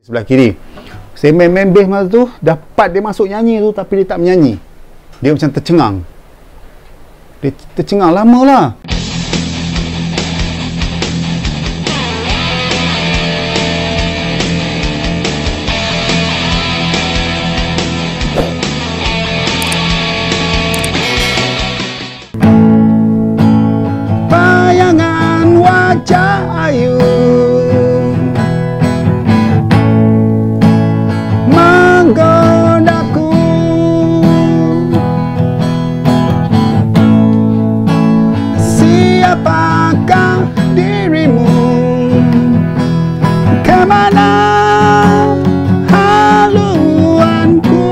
Sebelah kiri. Saya main bass masa tu, dapat dia masuk nyanyi tu tapi dia tak menyanyi. Dia macam tercengang. Dia tercengang lama lah. Bayangan wajah ayu menggodaku, siapakah dirimu, kemana haluanku,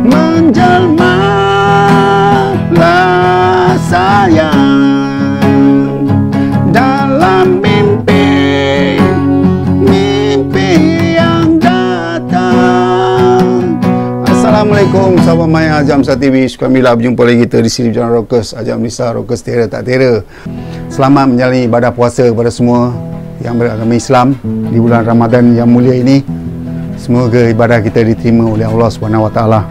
menjelmalah sayang dalam mimpi yang datang. Assalamualaikum sahabat Maya Ajam Star TV. Syukur Alhamdulillah berjumpa lagi kita di sini Jalan Rockers Ajam Nisa Rockers Tera tak Tera. Selamat menjalani ibadah puasa kepada semua yang beragama Islam di bulan Ramadan yang mulia ini. Semoga ibadah kita diterima oleh Allah Subhanahu Wa Taala.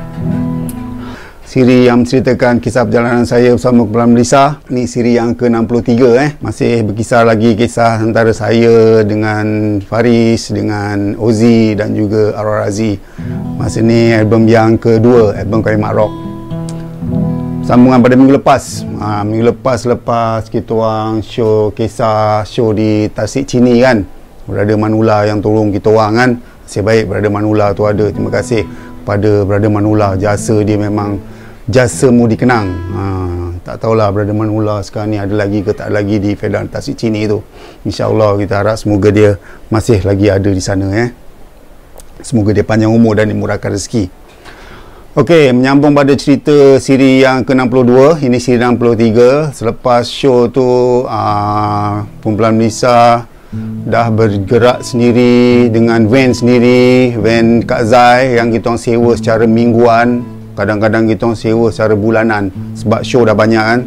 Siri yang menceritakan kisah perjalanan saya bersama Kumpulan Melissa. Ini siri yang ke-63 Masih berkisar lagi kisah antara saya dengan Faris, dengan Ozzy dan juga Arwah Razi. Masa ni album yang kedua, album Kalimat Rock. Sambungan pada minggu lepas. Minggu lepas kita orang show kisah show di Tasik Chini kan. Brother Manula yang tolong kita orang kan. Nasib baik Brother Manula tu ada. Terima kasih kepada Brother Manula. Jasa dia memang jasa mu dikenang. Tak tahulah Brother Manula sekarang ni ada lagi ke tak ada lagi di Fedan Tasik Chini tu. InsyaAllah kita harap semoga dia masih lagi ada di sana Semoga dia panjang umur dan dimurahkan rezeki. Okey, menyambung pada cerita siri yang ke-62. Ini siri 63. Selepas show tu Kumpulan Melissa dah bergerak sendiri dengan van sendiri, van Kak Zai yang kita orang sewa secara mingguan. Kadang-kadang kita orang sewa secara bulanan sebab show dah banyak kan.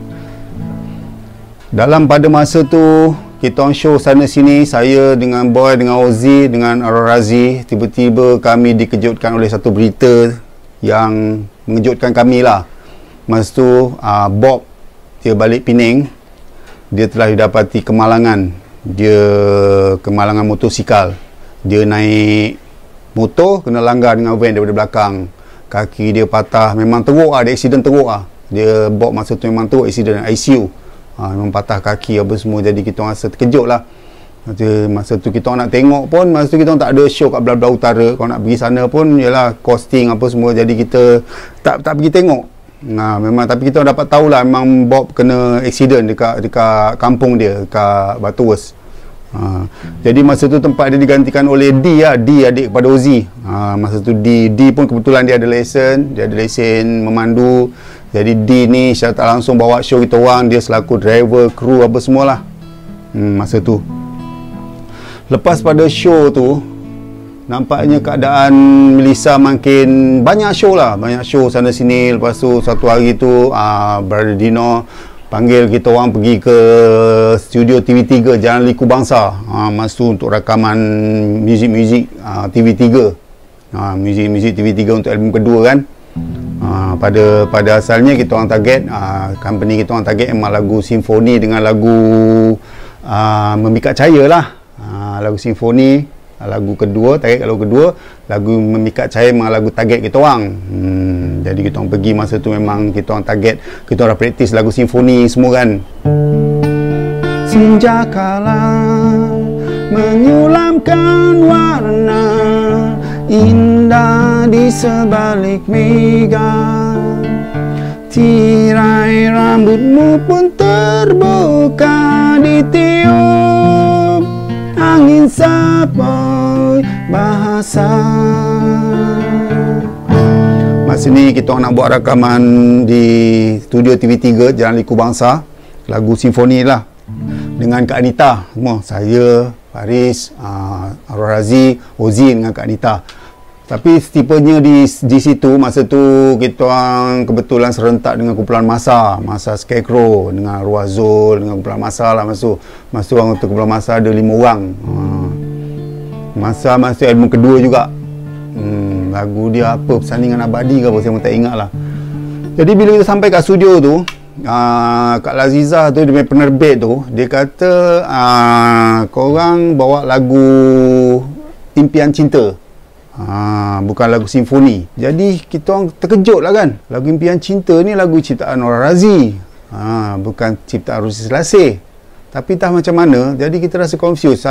Dalam pada masa tu kita orang show sana sini, saya dengan Boy, dengan Ozzy, dengan Arwah Razi, tiba-tiba kami dikejutkan oleh satu berita yang mengejutkan kami lah. Masa tu Bob dia balik Penang, dia telah didapati kemalangan. Dia kemalangan motosikal. Dia naik motor kena langgar dengan van daripada belakang. Kaki dia patah, memang teruk lah, dia aksiden teruk lah. Dia Bob masa tu memang teruk, aksiden ICU. Memang patah kaki apa semua, jadi kita rasa terkejut lah. Masa tu kita nak tengok pun, masa tu kita tak ada show kat belah-belah utara. Kalau nak pergi sana pun ialah costing apa semua, jadi kita tak pergi tengok. Memang tapi kita dapat tahulah memang Bob kena aksiden dekat kampung dia, dekat Batuas. Jadi masa tu tempat dia digantikan oleh D adik kepada Ozzy. Masa tu D pun kebetulan dia ada lesen memandu. Jadi D ni secara tak langsung bawa show kita orang, dia selaku driver, kru apa semualah. Masa tu lepas pada show tu, nampaknya keadaan Melissa makin banyak show sana sini. Lepas tu satu hari tu Brother Dino panggil kita orang pergi ke studio TV3 Jalan Liku Bangsa. Masa tu untuk rakaman muzik-muzik TV3. Muzik TV3 untuk album kedua kan. Pada asalnya kita orang target, company kita orang target memang lagu simfoni dengan lagu Memikat Cahaya lah. Lagu simfoni, lagu kedua, target lagu kedua, lagu Memikat Cahaya memang lagu target kita orang. Jadi kita orang pergi masa tu memang kita orang target, kita orang praktis lagu simfoni semua kan. Senja kala menyulamkan warna indah di sebalik mega, tirai rambutmu pun terbuka ditiup angin sepoi bahasa. Masa ni kita nak buat rakaman di studio TV3 Jalan Liku Bangsa, lagu simfoni lah dengan Kak Anita semua, saya, Faris, Arwah Razi, Ozzy dengan Kak Anita. Tapi tipenya di situ masa tu kita orang kebetulan serentak dengan kumpulan masa Scarecrow dengan Arwah Zul dengan kumpulan masa lah. Masa tu orang untuk kumpulan masa ada 5 orang. Masa album kedua juga. Lagu dia apa, Persandingan Abadi ke apa, saya pun tak ingat lah. Jadi bila kita sampai kat studio tu, Kak Laziza tu, dia punya penerbit tu, dia kata korang bawa lagu Impian Cinta, bukan lagu simfoni. Jadi kita orang terkejut lah kan. Lagu Impian Cinta ni lagu ciptaan Nora Razi, bukan ciptaan Rusi Selasih. Tapi tak macam mana, jadi kita rasa confused.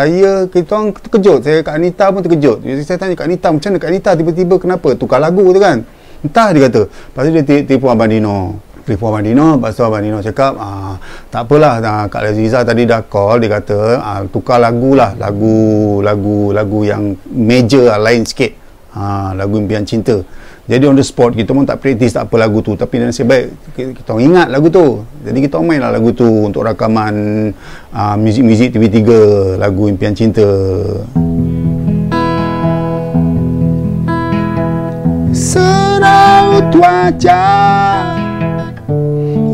Kita orang terkejut. Saya, Kak Anita pun terkejut. Jadi saya tanya Kak Anita, macam mana Kak Anita tiba-tiba kenapa tukar lagu tu kan? Entah, dia kata. Lepas tu dia telefon Abang Dino. Lepas tu Abang Dino cakap, tak apalah, Kak Laziza tadi dah call, dia kata tukar lagu lah, lagu yang major lah, lain sikit, lagu Impian Cinta. Jadi on the spot, kita pun tak praktis tak apa lagu tu, tapi nasib baik kita ingat lagu tu. Jadi kita main lah lagu tu untuk rakaman muzik-muzik TV3, lagu Impian Cinta. Seraut wajah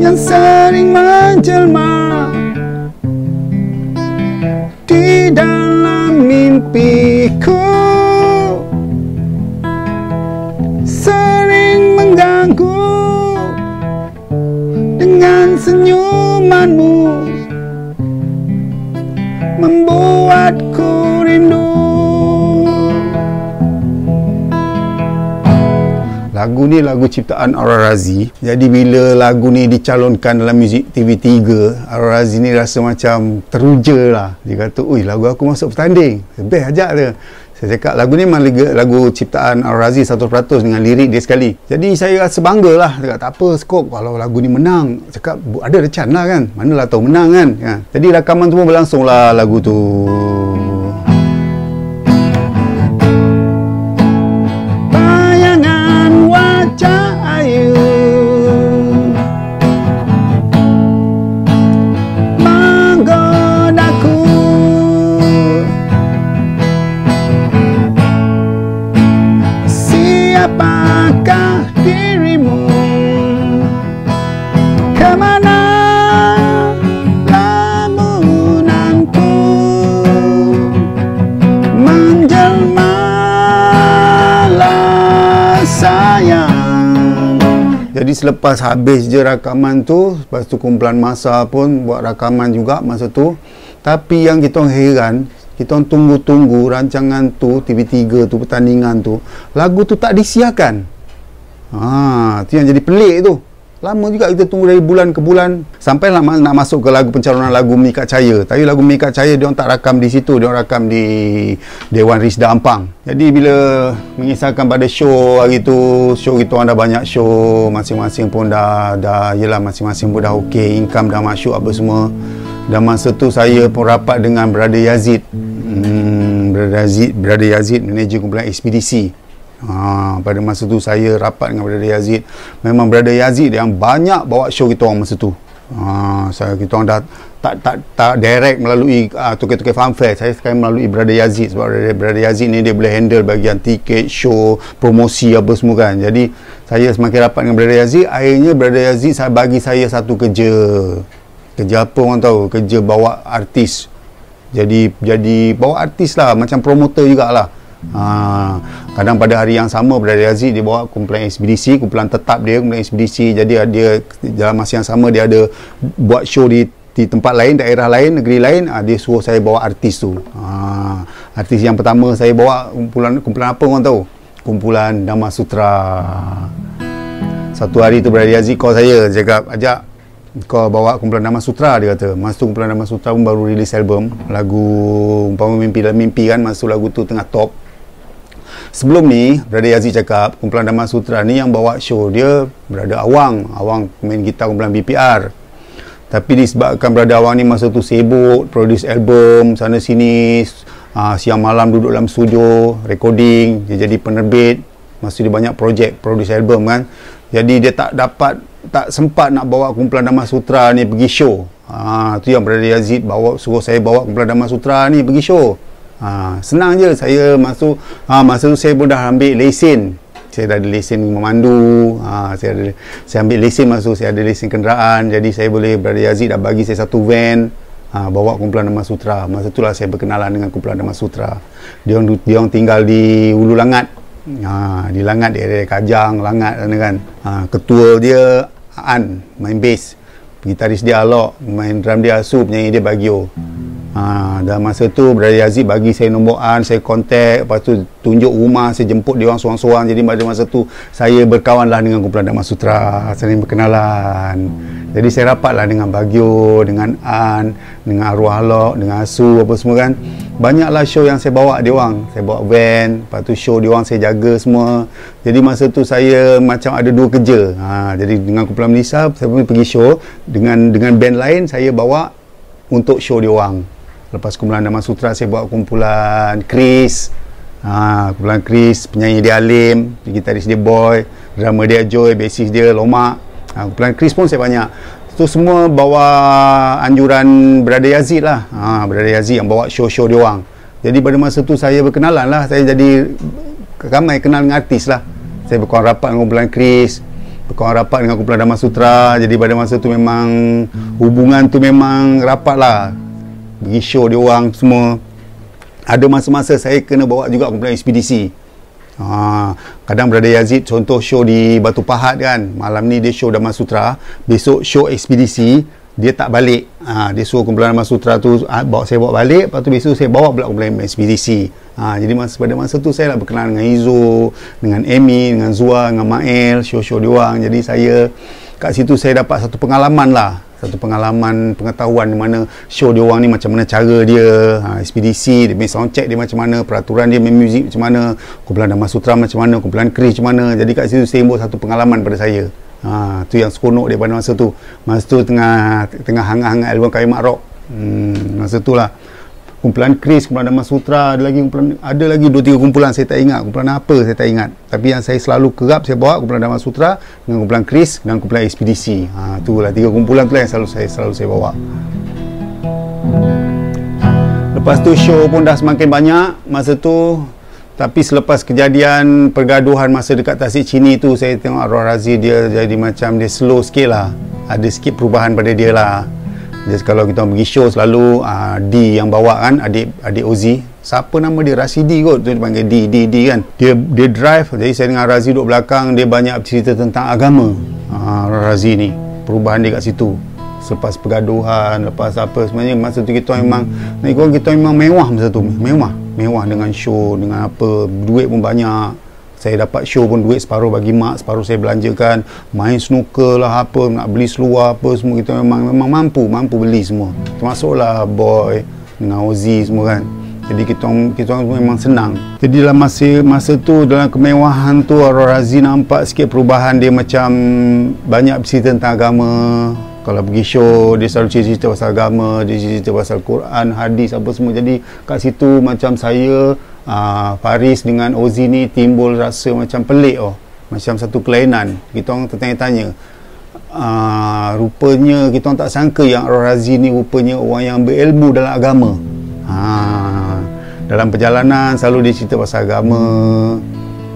yang sering menjelma di dalam mimpiku, sering mengganggu dengan senyumanmu, membuatku rindu. Lagu ni lagu ciptaan Aura Razi. Jadi bila lagu ni dicalonkan dalam muzik TV3, Aura Razi ni rasa macam teruja lah. Dia kata, ui, lagu aku masuk bertanding, best ajak dia. Saya cakap lagu ni memang lagu ciptaan Aura Razi 100% dengan lirik dia sekali. Jadi saya rasa bangga lah. Dia kata, tak apa skop kalau lagu ni menang. Cakap ada chance lah kan, manalah tahu menang kan. Jadi rakaman tu pun berlangsung lah lagu tu. Cahaya menggodaku, siapakah dirimu, kemana lamunanku menjelmalah sayang. Jadi selepas habis je rakaman tu, lepas tu kumpulan masa pun buat rakaman juga masa tu. Tapi yang kita heran, kita tunggu-tunggu rancangan tu, TV3 tu, pertandingan tu, lagu tu tak disiarkan. Tu yang jadi pelik tu. Lama juga kita tunggu dari bulan ke bulan, sampai nak masuk ke lagu pencalonan lagu Mika Cahaya. Tapi lagu Mika Cahaya dia orang tak rakam di situ, dia orang rakam di Dewan Risda Ampang. Jadi bila mengisahkan pada show hari tu, show kita orang dah banyak show, masing-masing pun dah yelah, masing-masing pun dah okey, income dah masuk apa semua. Dan masa tu saya pun rapat dengan Brother Yazid. Brother Yazid, manager kumpulan ekspedisi. Pada masa tu saya rapat dengan Brother Yazid. Memang Brother Yazid yang banyak bawa show kita orang masa tu. Kita orang dah tak direct melalui Tukar-Tukar Funfair. Saya sekarang melalui Brother Yazid, sebab Brother Yazid ni dia boleh handle bahagian tiket, show, promosi apa semua kan. Jadi saya semakin rapat dengan Brother Yazid. Akhirnya Brother Yazid bagi saya satu kerja apa orang tahu, kerja bawa artis. Jadi bawa artis lah, macam promoter jugalah. Kadang pada hari yang sama Brother Yazid dia bawa kumpulan ekspedisi, kumpulan tetap dia, kumpulan ekspedisi. Jadi dia dalam masa yang sama dia ada buat show di tempat lain, daerah lain, negeri lain. Dia suruh saya bawa artis tu. Artis yang pertama saya bawa kumpulan apa orang tahu? Kumpulan Dhamma Sutra. Satu hari tu Brother Yazid call saya, cakap, ajak kau bawa kumpulan Dhamma Sutra, dia kata. Masa tu kumpulan Dhamma Sutra pun baru release album, lagu Umpama Mimpi Dalam Mimpi kan. Masa tu lagu tu tengah top. Sebelum ni Brother Yazid cakap kumpulan Dhamma Sutra ni yang bawa show dia Brother Awang main gitar kumpulan BPR. Tapi disebabkan Brother Awang ni masa tu sibuk produce album sana sini, siang malam duduk dalam studio recording, dia jadi penerbit, masa dia banyak projek produce album kan. Jadi dia tak sempat nak bawa kumpulan Dhamma Sutra ni pergi show. Tu yang Brother Yazid suruh saya bawa kumpulan Dhamma Sutra ni pergi show. Senang je saya masuk. Masa tu saya pun dah ambil lesen. Saya dah ada lesen memandu. Saya ambil lesen masa tu, saya ada lesen kenderaan. Jadi saya boleh, Brother Yazid dah bagi saya satu van. bawa kumpulan Dhamma Sutra. Masa itulah saya berkenalan dengan kumpulan Dhamma Sutra. Dia orang tinggal di Hulu Langat. Di Langat, daerah Kajang, Langat kan. Ketua dia Aan, main bass. Gitaris dia Alok, main drum dia Asu, penyanyi dia Bagio. Dan masa tu Brother Yazid bagi saya nombor Aan, saya kontak, lepas tu tunjuk rumah, saya jemput dia orang seorang-seorang. Jadi pada masa tu saya berkawanlah dengan kumpulan Dhamma Sutra, saling berkenalan. Jadi saya rapatlah dengan Bagio, dengan Aan, dengan Arwah Alok, dengan Asu, apa semua kan. Banyaklah show yang saya bawa dia orang. Saya bawa van, lepas tu show dia orang saya jaga semua. Jadi masa tu saya macam ada dua kerja. Jadi dengan kumpulan Melissa saya pergi show, dengan band lain saya bawa untuk show dia orang. Lepas kumpulan Dhamma Sutra saya bawa kumpulan Chris. Kumpulan Chris, penyanyi dia Alim, gitaris dia Boy, drummer dia Joy, bassist dia Lomak. Kumpulan Chris pun saya banyak. Itu semua bawa anjuran Brother Yazid lah. Brother Yazid yang bawa show-show dia orang. Jadi pada masa tu saya berkenalan lah. Saya jadi ramai kenal dengan artis lah. Saya berkawan rapat dengan kumpulan Chris, berkawan rapat dengan kumpulan Dhamma Sutra. Jadi pada masa tu memang hubungan tu memang rapat lah. Pergi show dia orang semua. Ada masa-masa saya kena bawa juga kumpulan ekspedisi. Kadang Brother Yazid contoh show di Batu Pahat kan, malam ni dia show Dhamma Sutra, besok show ekspedisi, dia tak balik. Dia suruh kumpulan Dhamma Sutra tu saya bawa balik, lepas tu besok saya bawa pula kumpulan ekspedisi. Jadi pada masa tu saya lah berkenal dengan Izo, dengan Amy, dengan Zua, dengan Mael, show-show dia orang. Jadi saya kat situ saya dapat satu pengalaman lah, satu pengalaman, pengetahuan di mana show dia orang ni macam mana cara dia, ekspedisi, dia main soundcheck dia macam mana, peraturan dia main muzik macam mana, kumpulan Dhamma Sutra macam mana, kumpulan Chris macam mana. Jadi kat situ saya satu pengalaman pada saya. Tu yang seronok daripada masa tu. Masa tu tengah hangat-hangat album Kayu Mak Rock. Masa tu lah kumpulan Chris, kumpulan Dhamma Sutra, ada lagi 2-3 kumpulan saya tak ingat, kumpulan apa saya tak ingat. Tapi yang saya selalu kerap saya bawa kumpulan Dhamma Sutra dengan kumpulan Chris dan kumpulan ekspedisi. Itulah 3 kumpulan tu lah yang selalu saya bawa. Lepas tu show pun dah semakin banyak masa tu. Tapi selepas kejadian pergaduhan masa dekat Tasik Chini tu, saya tengok Arwah Razi dia jadi macam dia slow sikit lah. Ada sikit perubahan pada dia lah. Jadi kalau kita pergi show selalu D yang bawa kan, adik Ozi, siapa nama dia, Rasidi kot tu, dia panggil D kan, dia drive. Jadi saya dengan Razi duduk belakang, dia banyak cerita tentang agama. Razi ni perubahan dia kat situ selepas pergaduhan, lepas apa sebenarnya. Masa tu kita memang mewah masa tu, mewah dengan show, dengan apa, duit pun banyak. Saya dapat show pun duit separuh bagi mak, separuh saya belanjakan, main snooker lah apa, nak beli seluar apa semua. Kita memang mampu beli semua, termasuklah Boy dengan Ozi semua kan. Jadi kita memang senang. Jadi dalam masa tu, dalam kemewahan tu, Arwah Razi nampak sikit perubahan dia, macam banyak bercerita tentang agama. Kalau pergi show, dia selalu cerita pasal agama, dia cerita pasal Quran, hadis apa semua. Jadi kat situ macam saya, Faris dengan Ozi ni timbul rasa macam pelik macam satu kelainan. Kita orang tertanya-tanya, rupanya kita orang tak sangka yang Arwah Razi ni rupanya orang yang berilmu dalam agama. Dalam perjalanan selalu dia cerita pasal agama,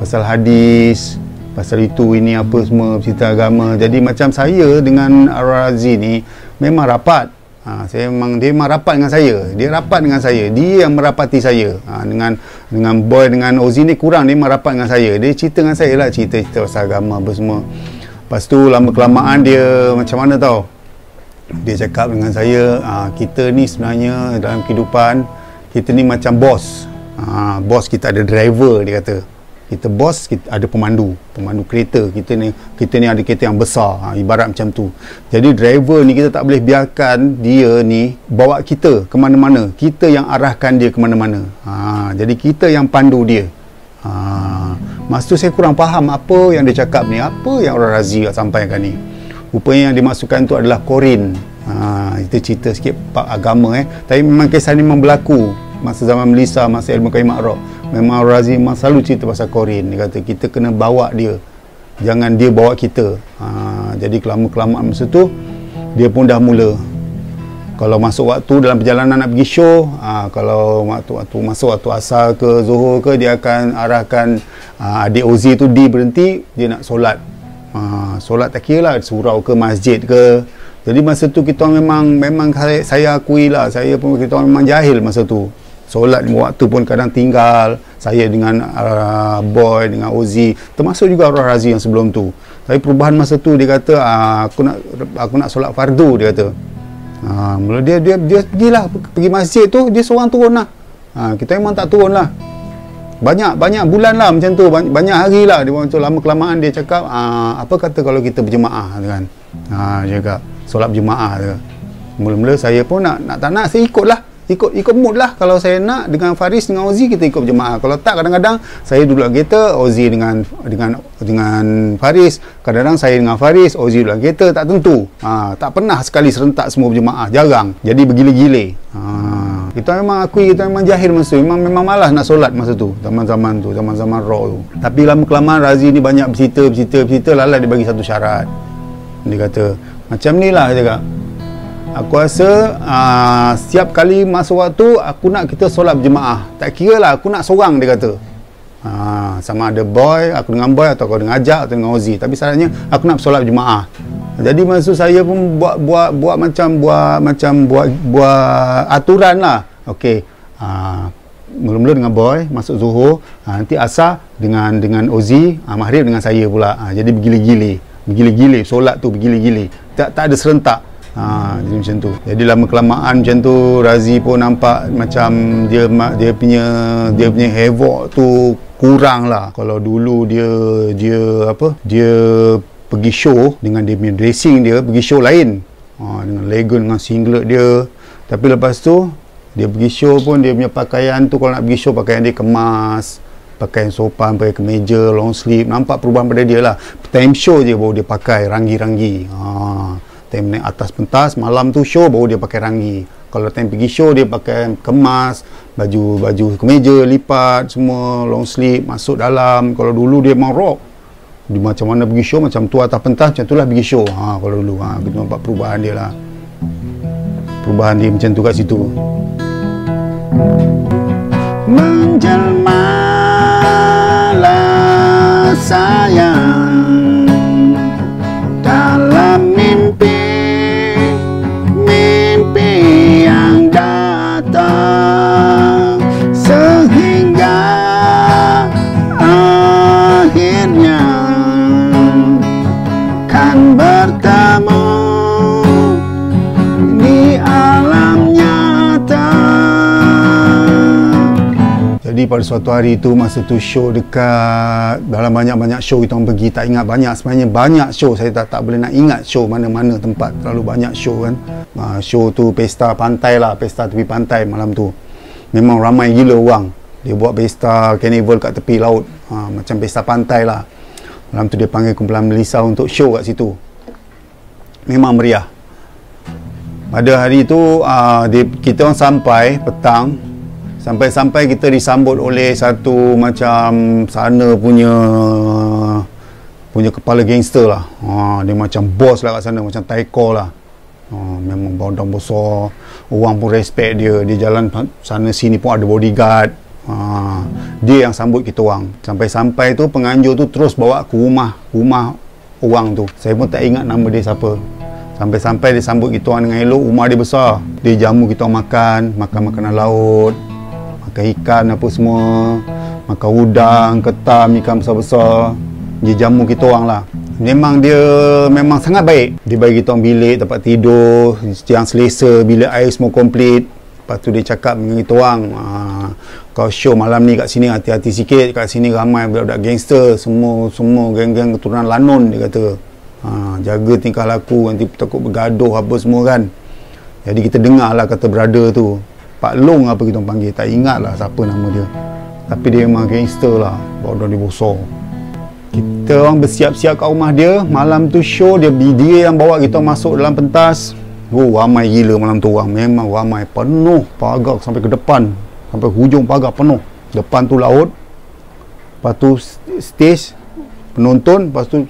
pasal hadis, pasal itu ini apa semua, cerita agama. Jadi macam saya dengan Arwah Razi ni memang rapat. Dia memang rapat dengan saya. Dia rapat dengan saya. Dia yang merapati saya. Dengan Boy, dengan Ozi ni kurang. Dia memang rapat dengan saya. Dia cerita dengan saya lah, cerita pasal agama apa semua. Lepas tu lama-kelamaan dia macam mana tau, dia cakap dengan saya, kita ni sebenarnya dalam kehidupan kita ni macam bos. Bos kita ada driver, dia kata. Kita bos, kita ada pemandu kereta. Kita ni ada kereta yang besar, ibarat macam tu. Jadi driver ni kita tak boleh biarkan dia ni bawa kita ke mana-mana. Kita yang arahkan dia ke mana-mana. Jadi kita yang pandu dia. Masa tu saya kurang faham apa yang dia cakap ni, apa yang Arwah Razi sampaikan ni. Rupanya yang dimasukkan tu adalah Korin. Kita cerita sikit agama tapi memang kisah ni memang berlaku masa zaman Melissa, masa ilmu Kayu Mak Rock. Memang Arwah Razi memang selalu cerita pasal Korin. Dia kata kita kena bawa dia, jangan dia bawa kita. Jadi kelamaan masa tu dia pun dah mula, kalau masuk waktu dalam perjalanan nak pergi show, kalau waktu masuk waktu asar ke Zuhur ke, dia akan arahkan adik Ozi tu berhenti, dia nak solat Solat tak kira lah surau ke masjid ke. Jadi masa tu kita memang saya akui lah, saya pun kita memang jahil masa tu. Solat waktu pun kadang tinggal, saya dengan Boy, dengan Ozi, termasuk juga Arwah Razi yang sebelum tu. Tapi perubahan masa tu dia kata aku nak solat fardu, dia kata. Mula dia pergilah pergi masjid tu, dia seorang turun lah. Kita memang tak turun lah. Banyak bulan lah macam tu, banyak hari lah dia macam lama kelamaan dia cakap apa kata kalau kita berjemaah kan. Dia cakap solat berjemaah tu. Mula-mula saya pun tak nak, saya ikut mood lah. Kalau saya nak dengan Faris dengan Ozi, kita ikut berjemaah. Kalau tak, kadang-kadang saya duduk dalam kereta, Ozi dengan Faris, kadang-kadang saya dengan Faris, Ozi duduk dalam kereta, tak tentu. Tak pernah sekali serentak semua berjemaah, jarang. Jadi bergila-gila. Kita memang akui, kita memang jahil masa tu, memang malas nak solat masa tu, zaman-zaman raw tu. Tapi lama-kelamaan Razi ni banyak bercerita, lala dia bagi satu syarat. Dia kata macam ni lah, dia cakap, aku rasa setiap kali masa waktu aku nak kita solat berjemaah, tak kira lah aku nak seorang, dia kata. Sama ada Boy, aku dengan Boy, atau kau dengan Ajak, atau dengan Ozi, tapi syaratnya aku nak solat berjemaah. Jadi masa saya pun buat aturan lah. Okey, mula-mula dengan Boy masuk Zuhur, nanti Asar dengan Ozi, Maghrib dengan saya pula. Jadi bergila-gila solat tu, bergila-gila, tak ada serentak. Jadi macam tu. Jadi lama kelamaan macam tu, Razi pun nampak macam dia punya havoc tu kurang lah. Kalau dulu dia pergi show dengan dia punya dressing, dia pergi show lain, dengan legging, dengan singlet dia. Tapi lepas tu dia pergi show pun, dia punya pakaian tu, kalau nak pergi show pakaian dia kemas, pakaian sopan, pakai kemeja, long sleeve. Nampak perubahan pada dia lah. Time show je baru dia pakai ranggi-ranggi. Time naik atas pentas, malam tu show baru dia pakai ranggi. Kalau time pergi show dia pakai kemas, baju kemeja lipat semua, long sleeve, masuk dalam. Kalau dulu dia memang rock, dia macam mana pergi show, macam tu atas pentas, macam tu lah pergi show. Kalau dulu kita nampak perubahan dia lah. Perubahan dia macam tu kat situ. Menjelmalah sayang dalam mimpi yang datang, sehingga akhirnya kan bertemu di alam nyata. Jadi pada suatu hari tu, masa tu show dekat, dalam banyak-banyak show kita orang pergi, tak ingat banyak, sebenarnya banyak show, saya tak boleh nak ingat show mana-mana tempat, terlalu banyak show kan. Show tu pesta pantai lah, pesta tepi pantai malam tu. Memang ramai gila orang. Dia buat pesta carnival kat tepi laut, macam pesta pantai lah. Malam tu dia panggil kumpulan Melissa untuk show kat situ. Memang meriah. Pada hari tu kita orang sampai petang. Sampai kita disambut oleh satu macam sana punya kepala gangster lah. Dia macam bos lah kat sana, macam taiko lah. Memang badan besar, orang pun respect dia. Dia jalan sana sini pun ada bodyguard. Dia yang sambut kita orang. Sampai tu penganjur tu terus bawa ke rumah orang tu. Saya pun tak ingat nama dia siapa. Sampai dia sambut kita orang dengan elok. Rumah dia besar, dia jamu kita orang makan makanan laut, makan ikan apa semua, makan udang, ketam, ikan besar-besar. Dia jamu kita orang lah. Memang sangat baik. Dia bagi kita orang bilik, tempat tidur yang selesa, bilik air semua komplit. Lepas tu dia cakap dengan kita orang, kau show malam ni kat sini hati-hati sikit, kat sini ramai budak-budak gangster, semua geng-geng keturunan Lanon, dia kata. Jaga tingkah laku, nanti takut bergaduh apa semua kan. Jadi kita dengar lah kata brother tu, Pak Long apa kita panggil, tak ingat lah siapa nama dia, tapi dia memang gangster lah, badan dia besar. Kita orang bersiap-siap kat rumah dia. Malam tu show, dia yang bawa kita masuk dalam pentas. Ramai gila malam tu orang. Memang ramai, penuh pagar sampai ke depan, sampai hujung pagar penuh. Depan tu laut, lepas tu stage penonton, lepas tu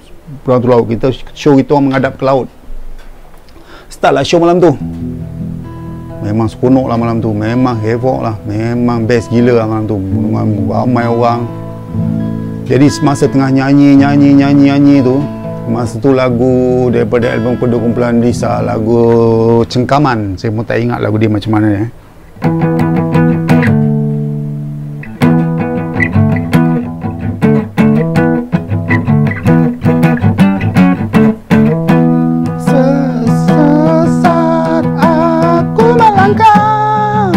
pulang tu laut. Kita show kita orang menghadap ke laut. Start lah show malam tu. Memang seronok lah malam tu. Memang havoc lah. Memang best gila lah malam tu. Ramai orang. Jadi semasa tengah nyanyi tu, Masa tu lagu daripada album Pedu Kumpulan Lisa, lagu Cengkaman. Saya pun tak ingat lagu dia macam mana Sesat aku melangkah.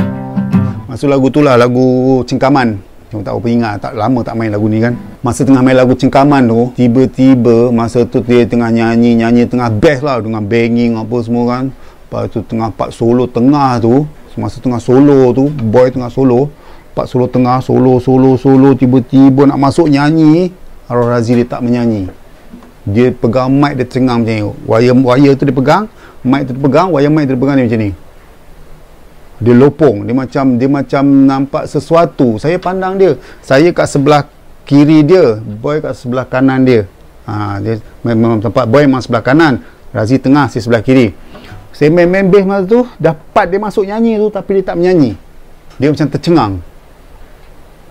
Maksud lagu tu lah, lagu Cengkaman. Cuma tak apa ingat, tak lama tak main lagu ni kan. Masa tengah main lagu Cengkaman tu, tiba-tiba masa tu dia tengah nyanyi tengah best lah, dengan banging apa semua kan. Lepas tu tengah part solo tengah tu, masa tengah solo tu, boy tengah solo, part solo tengah, solo, tiba-tiba nak masuk nyanyi, Arwah Razi dia tak menyanyi. Dia pegang mic, dia cengang macam ni. Wire tu dia pegang, mic tu dia pegang, wire mic tu dia pegang ni macam ni. Dia lopong, dia macam nampak sesuatu. Saya pandang dia, saya kat sebelah kiri dia, boy kat sebelah kanan dia. Dia memang tempat boy memang sebelah kanan, Razi tengah, saya sebelah kiri. Saya main bass masa tu, dapat dia masuk nyanyi tu, tapi dia tak menyanyi. Dia macam tercengang.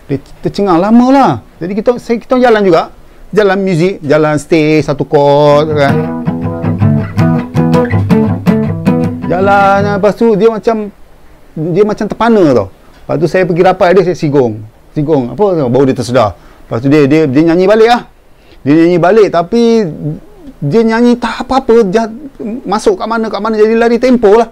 Dia tercengang lama lah. Jadi kita jalan juga, jalan muzik, jalan stay satu chord kan. Jalan, lepas tu dia macam terpana tau. Lepas tu saya pergi rapat dia, saya sigong apa, baru dia tersedar. Lepas tu dia nyanyi balik lah. Dia nyanyi balik, tapi dia nyanyi tak apa-apa, masuk kat mana jadi lari tempo lah.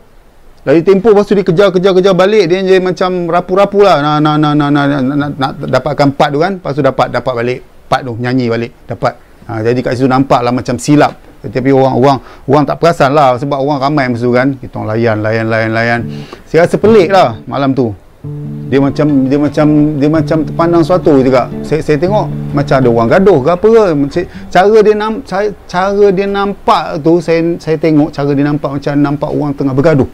Lari tempo, lepas tu dia kejar balik. Dia jadi macam rapu-rapu lah, nak dapatkan part tu kan. Lepas tu dapat balik part tu, nyanyi balik dapat. Jadi kat situ nampak lah macam silap. Tapi orang tak perasan lah, sebab orang ramai masa tu kan. Kita layan. Saya rasa pelik lah malam tu. Dia macam terpandang sesuatu juga. Saya tengok macam ada orang gaduh ke apa ke. Cara dia nampak tu, saya tengok cara dia nampak orang tengah bergaduh.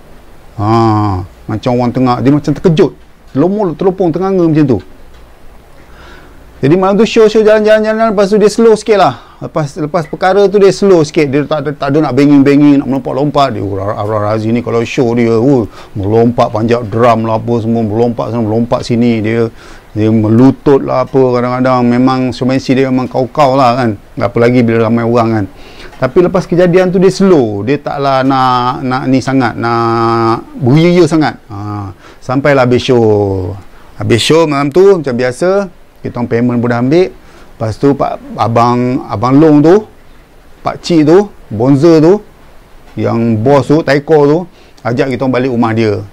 Macam orang tengah, dia macam terkejut, terlopong tenganga macam tu. Jadi malam tu show jalan-jalan, lepas tu dia slow sikit lah. Lepas perkara tu dia slow sikit. Dia tak ada nak banging, nak melompat-lompat. Dia Arwah Razi ni kalau show dia melompat, panjat drum lah apa semua, melompat sana melompat sini. Dia melutut lah apa, kadang-kadang memang showmanship dia memang kau-kau lah kan. Apa lagi bila ramai orang kan. Tapi lepas kejadian tu dia slow. Dia taklah nak ni sangat, nak beria sangat. Sampailah habis show malam tu macam biasa. Kita orang payment pun dah ambil. Lepas tu Abang Long tu, Pak Cik tu, Bonzer tu, yang bos tu, Taiko tu, ajak kita orang balik rumah dia.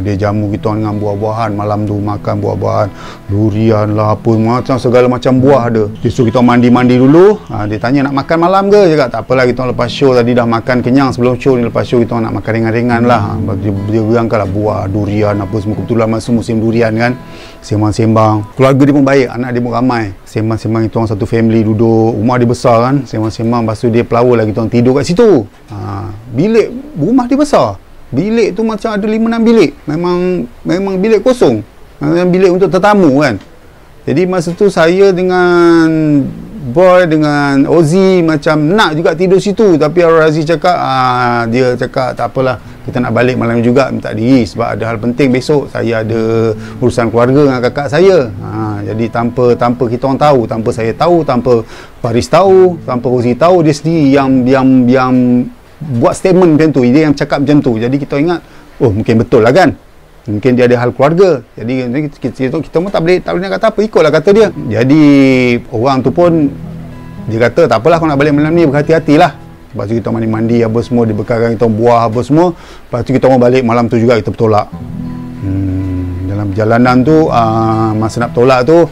Dia jamu kita dengan buah-buahan. Malam tu makan buah-buahan, durian lah apa, macam segala macam buah ada. Dia suruh kita mandi-mandi dulu. Dia tanya nak makan malam ke? Dia kata tak apalah, kita lepas show tadi dah makan kenyang sebelum show ni. Lepas show kita nak makan ringan-ringan lah. Dia bilangkan lah buah, durian apa semua. Kebetulan masa musim durian kan. Sembang-sembang. Keluarga dia pun baik, anak dia pun ramai. Sembang-sembang, kita orang satu family duduk. Rumah dia besar kan. Sembang-sembang, lepas tu dia pelawar lah, kita orang tidur kat situ. Bilik rumah dia besar. Bilik tu macam ada 5-6 bilik. Memang bilik kosong. Memang bilik untuk tetamu kan. Jadi masa tu saya dengan Boy, dengan Ozzy macam nak juga tidur situ. Tapi Arwah Razi cakap, dia cakap tak apalah, kita nak balik malam juga, minta diri sebab ada hal penting besok. Saya ada urusan keluarga dengan kakak saya. Jadi tanpa kita orang tahu, tanpa saya tahu, tanpa Faris tahu, tanpa Ozzy tahu, dia sendiri yang buat statement macam tu, dia yang cakap macam tu. Jadi kita ingat, oh mungkin betul lah kan, mungkin dia ada hal keluarga. Jadi kita pun tak boleh nak kata apa, ikutlah kata dia. Jadi orang tu pun dia kata tak apalah, kau nak balik malam ni berhati-hatilah. Lepas tu kita mandi-mandi apa semua, dia bekalkan kita buah apa semua. Lepas tu kita mau balik malam tu juga kita bertolak. Dalam perjalanan tu masa nak bertolak tu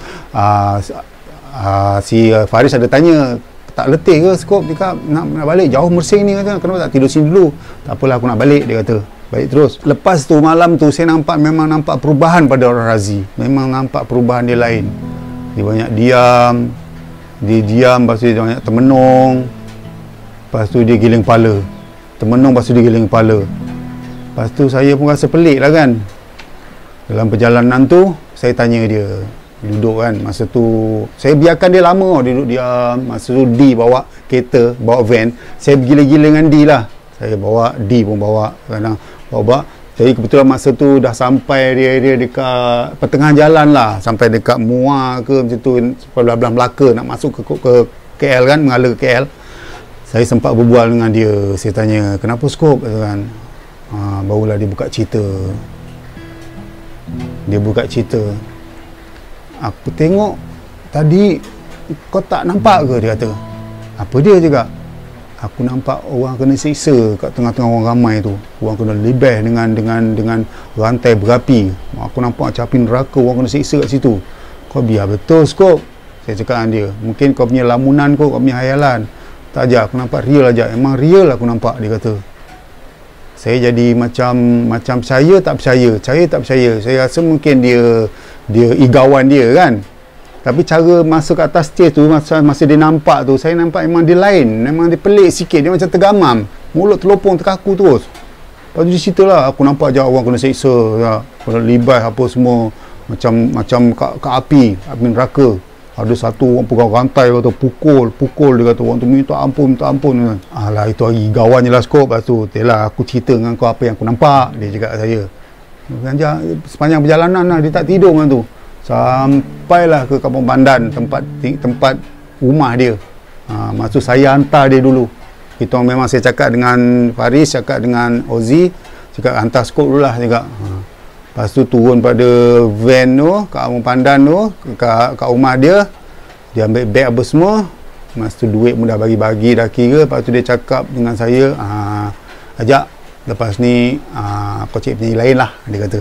si Faris ada tanya, tak letih ke skop? Dia kata nak balik jauh Mersing ni, kata kenapa tak tidur sini dulu? Tak apalah, aku nak balik, dia kata. Baik terus. Lepas tu malam tu saya memang nampak perubahan pada Arwah Razi. Memang nampak perubahan dia lain. Dia banyak diam. Lepas tu dia banyak termenung. Lepas tu dia giling kepala. Termenung, lepas tu dia giling kepala. Lepas tu saya pun rasa pelik lah kan. Dalam perjalanan tu saya tanya dia, duduk kan, masa tu saya biarkan dia lama duduk diam. Masa tu D bawa kereta, bawa van, saya gila-gila dengan D lah. Saya bawa, D pun bawa, kadang bawa. Jadi kebetulan masa tu dah sampai dia dekat pertengahan jalan lah, sampai dekat Muar ke macam tu, belah-belah Melaka nak masuk ke KL kan, mengalir ke KL. Saya sempat berbual dengan dia. Saya tanya, kenapa skop? Kata kan. Barulah dia buka cerita. Dia buka cerita. Aku tengok tadi kau tak nampak ke? Dia kata. Apa dia cakap? Aku nampak orang kena siksa kat tengah-tengah orang ramai tu. Orang kena libeh dengan rantai berapi. Aku nampak macam api neraka, orang kena siksa kat situ. Kau biar betul skop. Saya cakap dengan dia, mungkin kau punya lamunan kau punya hayalan. Tak aja, aku nampak real aja. Memang real aku nampak, dia kata. Saya jadi macam percaya tak percaya. Saya rasa mungkin dia igawan dia kan. Tapi cara masuk ke atas stage tu, masa dia nampak tu, saya nampak memang dia lain. Memang dia pelik sikit, dia macam tergamam. Mulut terlopong, terkaku terus. Lepas tu dia cerita lah, aku nampak je orang kena siksa, kena libas apa semua. Macam kat api neraka. Ada satu orang pegang rantai, kata pukul, dia kata orang tu minta ampun. Alah, itu hari gawan je lah skop. Lepas tu, telah aku cerita dengan kau apa yang aku nampak, dia cakap kat saya. Sepanjang perjalanan lah, dia tak tidur dengan tu. Sampailah ke Kampung Pandan, tempat rumah dia. Maksud saya hantar dia dulu. Kita memang saya cakap dengan Faris, cakap dengan Ozi, cakap hantar skop dulu lah, cakap. Lepas tu turun pada van tu, kat Kampung Pandan tu, kat rumah dia. Dia ambil beg apa semua. Masa tu duit pun dah bagi-bagi dah kira. Lepas tu dia cakap dengan saya, ajak lepas ni kau cari penyanyi lain lah, dia kata.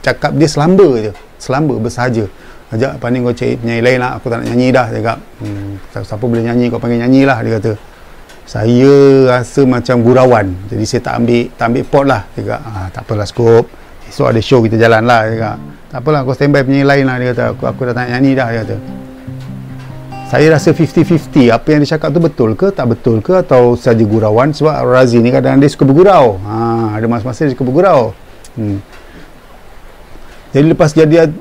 Cakap dia selamba bersahaja. Ajak lepas ni kau cari penyanyi lain lah, aku tak nak nyanyi dah, dia cakap. Siapa boleh nyanyi kau panggil nyanyi lah, dia kata. Saya rasa macam gurauan, jadi saya tak ambil pot lah, dia kata. Tak apalah skop, esok ada show kita jalan lah, dia kata. Tak apalah, kau standby penyanyi lain lah, dia kata. Aku dah tak nak nyanyi dah, dia kata. Saya rasa 50-50, apa yang dia cakap tu betul ke tak betul ke, atau saja gurauan. Sebab Razi ni kadang dia suka bergurau. Ada masa-masa dia suka bergurau. Jadi lepas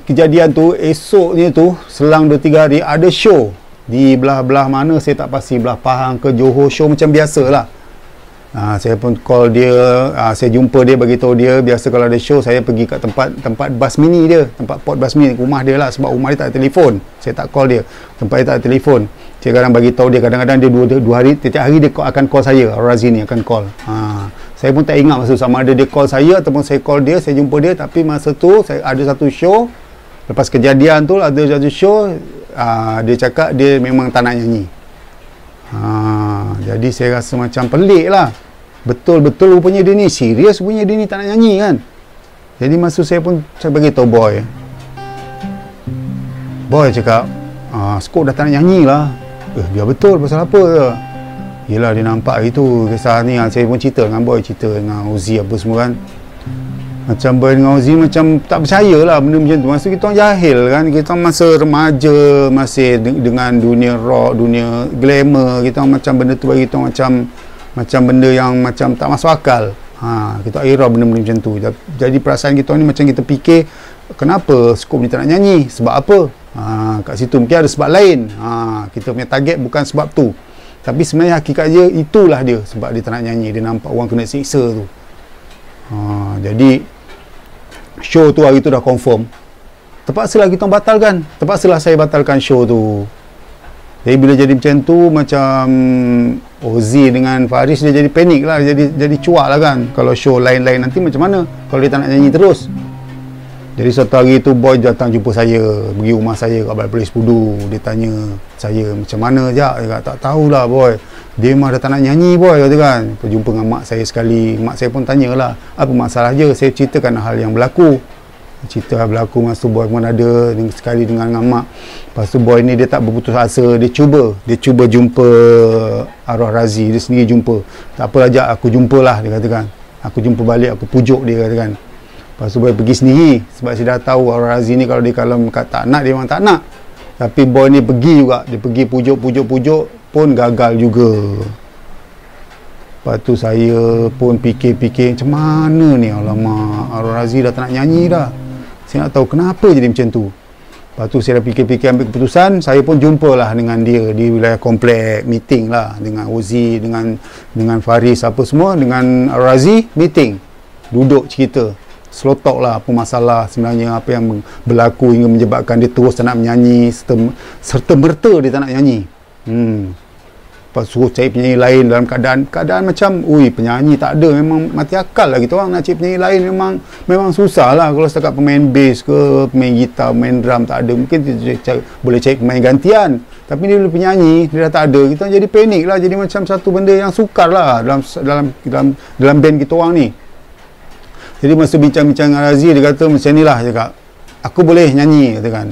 kejadian tu, esoknya tu selang 2-3 hari ada show di belah-belah mana saya tak pasti, belah Pahang ke Johor, show macam biasa lah. Saya pun call dia, saya jumpa dia, bagi tahu dia biasa kalau ada show saya pergi kat tempat bas mini dia, tempat port bas mini, rumah dia lah, sebab rumah dia tak ada telefon. Saya tak call dia, tempat dia tak ada telefon. Saya kadang bagi tahu dia, kadang-kadang dia dua hari, setiap hari dia akan call saya, Razi ni akan call. Saya pun tak ingat masa sama ada dia call saya ataupun saya call dia, saya jumpa dia. Tapi masa tu saya ada satu show, lepas kejadian tu ada satu show, dia cakap dia memang tak nak nyanyi. Jadi saya rasa macam pelik lah. Betul-betul rupanya dia ni serius, rupanya dia ni tak nak nyanyi kan. Jadi masa saya pun saya bagi tahu boy cakap, skop dah tak nak nyanyi lah. Biar betul, pasal apa ke? Yelah, dia nampak itu kisah ni. Saya pun cerita dengan boy, cerita dengan Uzi apa semua kan. Macam boy dengan Uzi macam tak percaya lah benda macam tu. Masa kita orang jahil kan, kita masa remaja, masih dengan dunia rock, dunia glamour, kita orang macam benda tu bagi kita macam benda yang macam tak masuk akal. Kita era benda-benda macam tu. Jadi perasaan kita ni macam kita fikir, kenapa skop ni tak nak nyanyi, sebab apa? Kat situ mungkin ada sebab lain. Kita punya target bukan sebab tu, tapi sebenarnya hakikat dia itulah dia, sebab dia tak nak nyanyi, dia nampak orang kena siksa tu. Jadi show tu hari tu dah confirm, terpaksalah kita batalkan, terpaksalah saya batalkan show tu. Jadi bila jadi macam tu, macam Ozi dengan Faris dia jadi panik lah, jadi cuak lah kan. Kalau show lain-lain nanti macam mana kalau dia tak nak nyanyi terus. Jadi satu hari tu boy datang jumpa saya, pergi rumah saya kat Balai Polis Pudu. Dia tanya saya macam mana je. Dia kata tak tahulah boy, dia memang dah tak nak nyanyi boy, kata kan. Berjumpa dengan mak saya sekali, mak saya pun tanyalah apa masalah je. Saya ceritakan hal yang berlaku, cerita hal berlaku masa tu boy pun ada sekali dengan mak. Lepas tu boy ni dia tak berputus asa, dia cuba jumpa arwah Razi, dia sendiri jumpa. Tak apalah Jack, aku jumpalah, dia katakan. Aku jumpa balik, aku pujuk dia, katakan. Lepas tu boy pergi sendiri, sebab saya dah tahu arwah Razi ni kalau tak nak, dia memang tak nak. Tapi boy ni pergi juga, dia pergi pujuk pun gagal juga. Lepas tu saya pun fikir macam mana ni, alamak, arwah Razi dah tak nak nyanyi dah. Saya nak tahu kenapa jadi macam tu. Lepas tu saya dah fikir ambil keputusan. Saya pun jumpalah dengan dia di wilayah komplek, meeting lah dengan Uzi, dengan Faris apa semua, dengan Razi, meeting, duduk cerita, slow talk lah apa masalah sebenarnya, apa yang berlaku hingga menyebabkan dia terus tak nak menyanyi, serta merta dia tak nak nyanyi. lepas suruh cari penyanyi lain dalam keadaan macam penyanyi tak ada, memang mati akal lah kita orang nak cari penyanyi lain, memang susah lah. Kalau setakat pemain bass ke pemain gitar, pemain drum tak ada, mungkin boleh cari pemain gantian, tapi dia boleh penyanyi, dia dah tak ada, kita jadi panik lah, jadi macam satu benda yang sukar lah dalam band kita orang ni. Jadi masa bincang-bincang dengan Razi, dia kata macam ni lah, dia cakap aku boleh nyanyi, kata kan.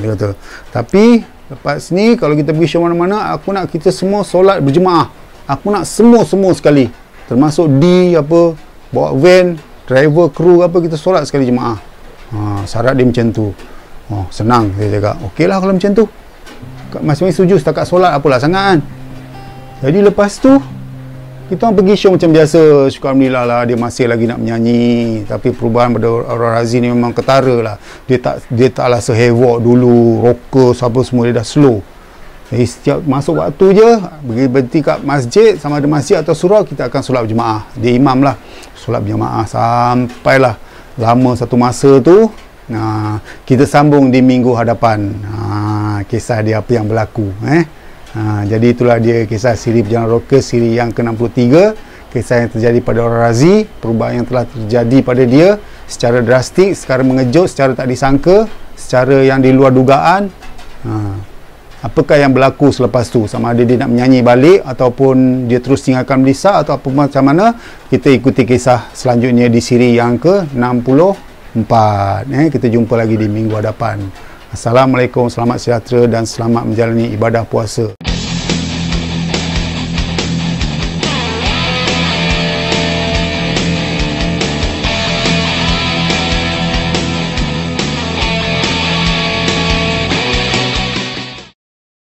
Dia kata tapi lepas ni kalau kita pergi show mana-mana, aku nak kita semua solat berjemaah. Aku nak semua sekali, termasuk bawa van, driver, kru apa, kita solat sekali jemaah. Syarat dia macam tu. Senang, dia cakap okey lah kalau macam tu, masing-masing setuju, setakat solat apalah sangat kan. Jadi lepas tu kita orang pergi show macam biasa. Syukur Alhamdulillah lah, dia masih lagi nak menyanyi. Tapi perubahan pada Arwah Razi ni memang ketara lah. Dia taklah se-havoc dulu, rockers apa semua, dia dah slow. Jadi setiap masuk waktu je, berhenti kat masjid, sama ada masjid atau surau, kita akan solat berjemaah. Dia imam lah, solat berjemaah sampailah lama satu masa tu. Kita sambung di minggu hadapan. Kisah dia apa yang berlaku. Jadi itulah dia kisah siri Perjalanan Rockers siri yang ke-63. Kisah yang terjadi pada Arwah Razi, perubahan yang telah terjadi pada dia secara drastik, secara mengejut, secara tak disangka, secara yang di luar dugaan. Apakah yang berlaku selepas tu? Sama ada dia nak menyanyi balik ataupun dia terus tinggalkan Melissa atau apa macam mana, kita ikuti kisah selanjutnya di siri yang ke-64. Kita jumpa lagi di minggu hadapan. Assalamualaikum, selamat sejahtera dan selamat menjalani ibadah puasa.